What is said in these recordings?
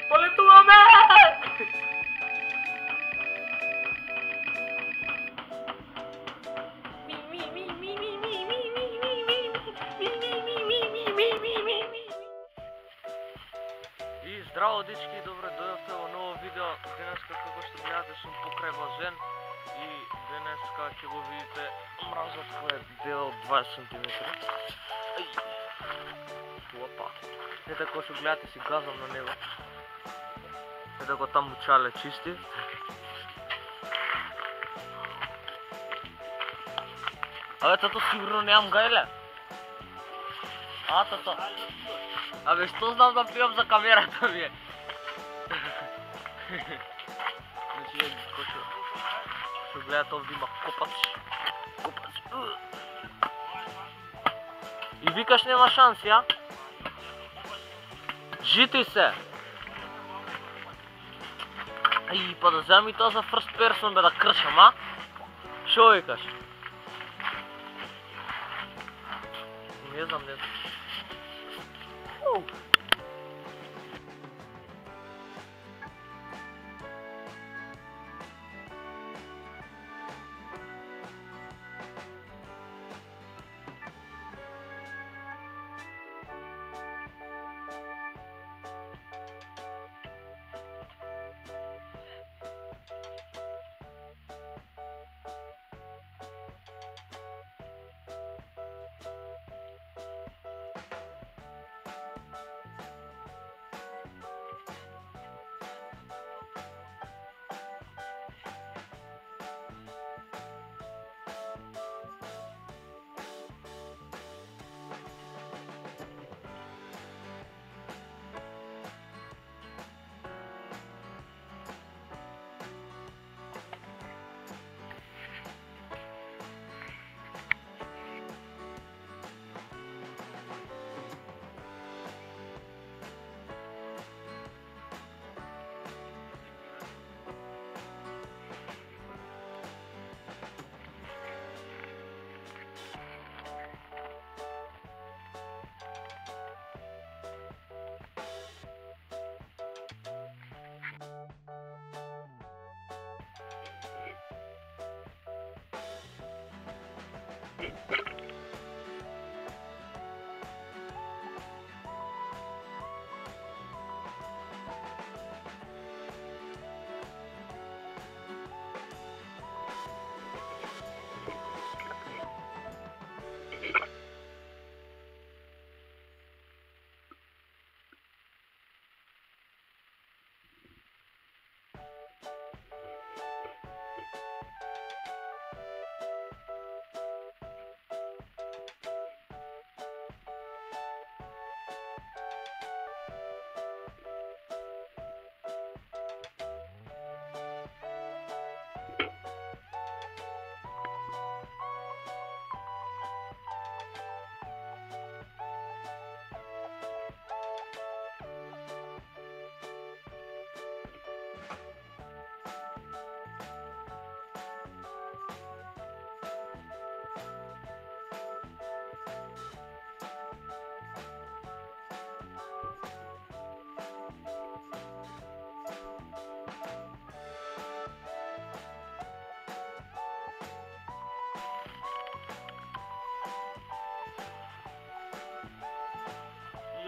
Полетуваме! И здраво, дечки, добре дојдовте во ново видео. Денеска, како што гледате, сум покрај базен и денеска ќе го видите мразот кој е дел 20 см. Опа. Ете кој што гледате си газам на него. Ете го таму чале чисти. Абе, тато сигурно немам гајле. А, тато. Абе, што знам да пијам за камерата ми е? Значи, што гледате овде има копач. Копач. И викаш нема шанси, а? Жити се! И па да земи тоа за first person бе да кршам, а? Шо викаш? Не знам.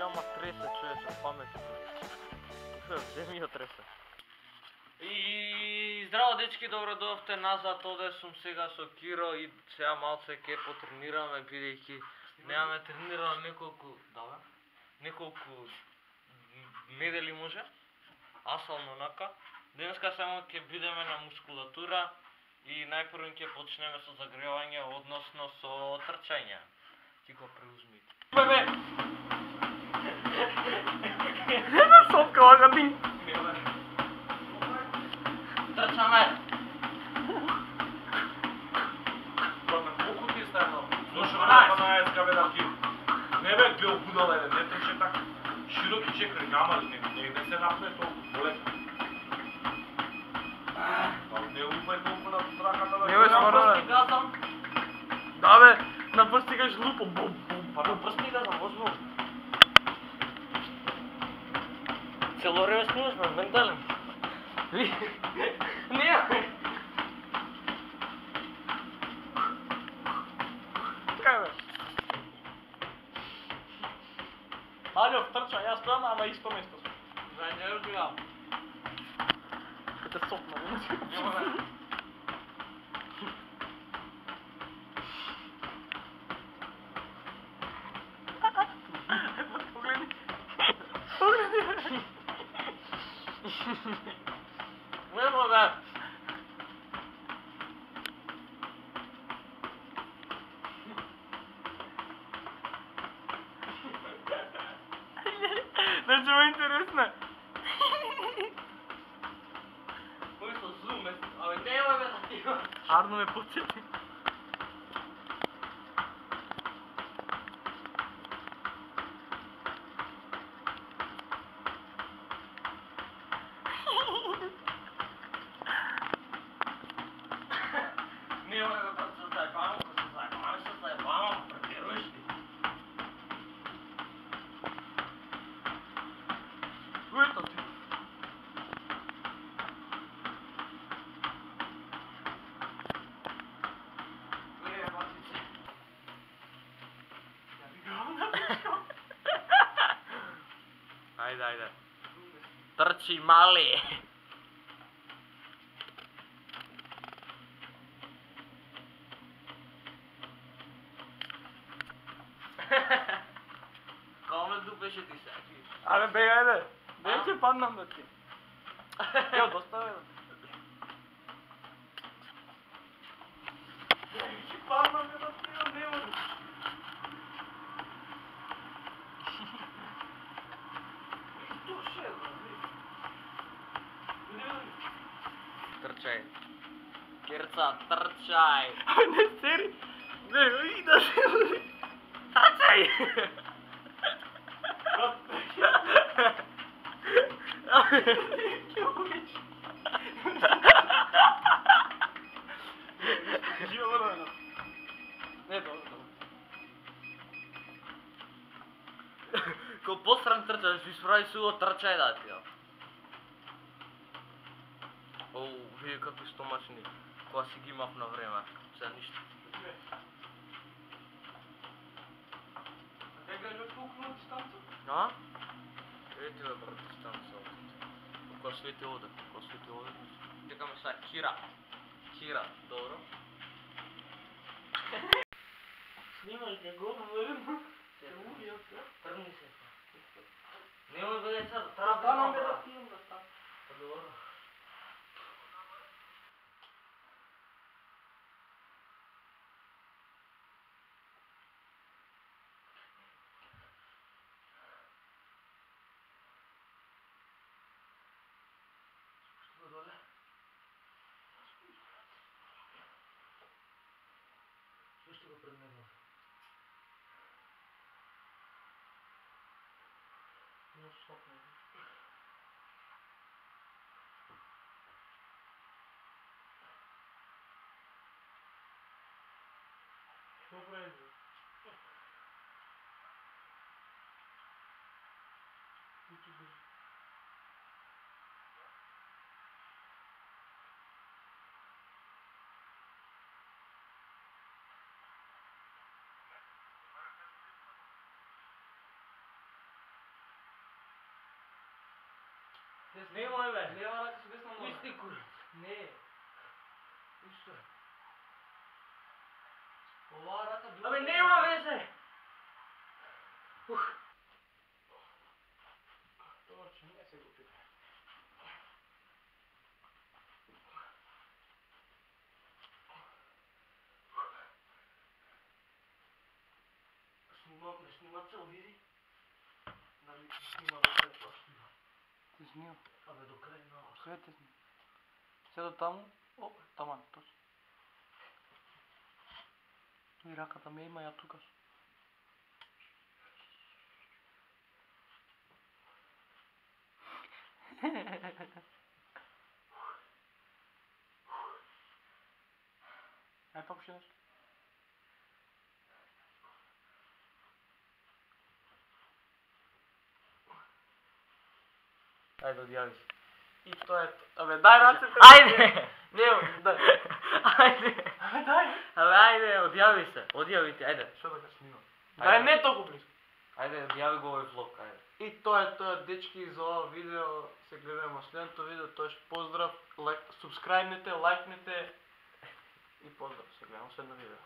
Ама тресе, човече, паметно. Вземи ја тресе. И здраво, дечки, добро дојдовте назад. Овде сум сега со Киро и сега малце ќе потренираме, бидејќи немаме тренирано неколку недели може. Асално онака. Денеска само ќе бидеме на мускулатура и најпрво ќе почнеме со загревање, односно со трчање. Ти го преузми. Бебе! Не сопка лагадин! Трчаме! Колку ти станал? Слушам на 12 бе да ти. Не бе бил будал еден, не трче така. Широки чекри, няма ли не се напне толку болесно. Не лупај толку на раката да... Не бе, смаране. Да бе, на прсти гаш лупом, бум, бум. Па на прсти газам, возможно. Ціло время снимаешь, man, ментален. Не. Kaj Aljo, trča, jaz tam, ama isto mesto smo. Zadnje još gledam. Kad te sopno, ne? Evo me. Pogledaj. Pogledaj. Evo me. Znači, ovo je interesno. Koji su zume, ali nemoj me da ti imaš. Arno me podsjeti. Nemoj me da se zajebamo, ko se zajebamo, se zajebamo, pretjeruješ ti. Eto ti. Jebatice. Ja bi ga onda. Ajde, ajde. Trči mali. Kome dupe še ti sekiš? Ale bej, ajde. Neće padnem da ti. Evo, dosta je. Neće padnem da ti, ne mogu. Što še, Trčaj. Kirca, trčaj. ne, seri. Ne, i da se uli. Trčaj. Kjović. Živo vrlo. Ne, dobro. Ko posran trčaš, vi spravi suvo trčaj dati, ja. Vidi kakvi stomačni. Koja si gi imав na vreme. Сега нищо. Kaj ga že puknu od distancu? А? Ети бе, брат, дистанца. Какво свети оде? Какво свети оде? Чекаме сега. Кира. Кира, добро. Снимаш ga govno, Тръгни се. Немoj бъде сега, трябва да Станам знам, бе да брат. пием да стана. Добро. Спусти го доле. Спусти го пред него. No stopno. Što pravi? Kući bi. Немoj бе. Лева ръка с десна нога. Пусти курец. Не. Нищо. Ова ръка друга. Абе нема везе! Това, че не се го пита. Снима цел, види? Нали снима до край това снима. Ти снима. Абе до край на... Sve te snima. Sve do tamo. O, taman, точно. И раката ме има, я тука сум. Ај попуши нещо. Ајде, одјави се. И тоа е. Абе, дај рацете. Ајде! Не, дај. Ајде! Дај. Абе, ајде, одјави се. Одјави ти, ајде. Што да га снимам? Дај не толку близко. Ајде, одјави го овој влог, ајде. И тоа е тоа, дечки, за ова видео. Се гледаме во следното видео, тоаш поздрав, субскрајбнете, лајкнете и поздрав, се гледаме во следно видео.